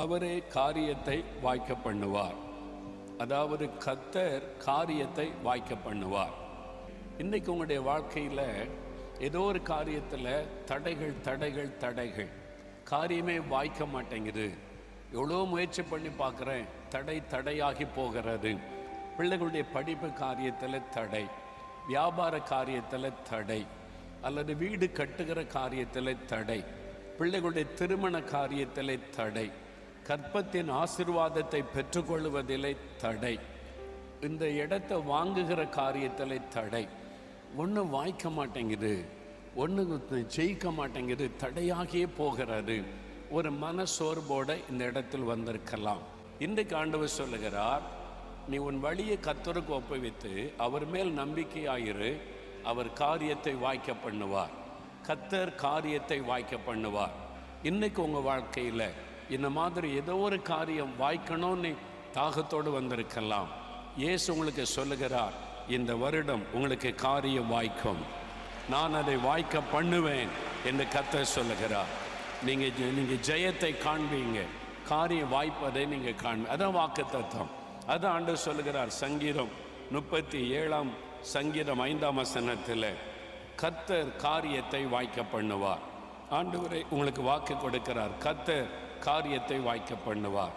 அவரே காரியத்தை வாய்க்க பண்ணுவார். அதாவது கர்த்தர் காரியத்தை வாய்க்க பண்ணுவார். இன்றைக்கு உங்களுடைய வாழ்க்கையில் ஏதோ ஒரு காரியத்தில் தடைகள் காரியமே வாய்க்க மாட்டேங்குது. எவ்வளோ முயற்சி பண்ணி பார்க்குறேன், தடையாகி போகிறது. பிள்ளைகளுடைய படிப்பு காரியத்தில் தடை, வியாபார காரியத்தில் தடை, அல்லது வீடு கட்டுகிற காரியத்தில் தடை, பிள்ளைகளுடைய திருமண காரியத்தில் தடை, கற்பத்தின் ஆசீர்வாதத்தை பெற்றுக்கொள்வதிலே தடை, இந்த இடத்தை வாங்குகிற காரியத்தில் தடை. ஒன்று வாய்க்க மாட்டேங்குது, ஒன்று ஜெயிக்க மாட்டேங்குது, தடையாகியே போகிறது. ஒரு மனசோர்வோடு இந்த இடத்தில் வந்திருக்கலாம். இன்றைக்கு ஆண்டவர் சொல்லுகிறார், நீ உன் வழியை கர்த்தருக்கு ஒப்புவித்து அவர் மேல் நம்பிக்கையாயிரு, அவர் காரியத்தை வாய்க்க பண்ணுவார். கர்த்தர் காரியத்தை வாய்க்க பண்ணுவார். இன்னைக்கு உங்கள் வாழ்க்கையில் இந்த மாதிரி ஏதோ ஒரு காரியம் வாய்க்கணும்னு தாகத்தோடு வந்திருக்கலாம். இயேசு உங்களுக்கு சொல்லுகிறார், இந்த வருடம் உங்களுக்கு காரியம் வாய்க்கும், நான் அதை வாய்க்க பண்ணுவேன் என்று கர்த்தர் சொல்லுகிறார். நீங்கள் ஜெயத்தை காண்பீங்க, காரியம் வாய்ப்பதை நீங்கள் காண்பீங்க. அதான் வாக்குத்தத்தம். அதான் ஆண்டவர் சொல்லுகிறார். சங்கீதம் 37 சங்கீதம் 5 கர்த்தர் காரியத்தை வாய்க்க பண்ணுவார். ஆண்டவரே உங்களுக்கு வாக்கு கொடுக்கிறார், கர்த்தர் காரியத்தை வாய்க்க பண்ணுவார்.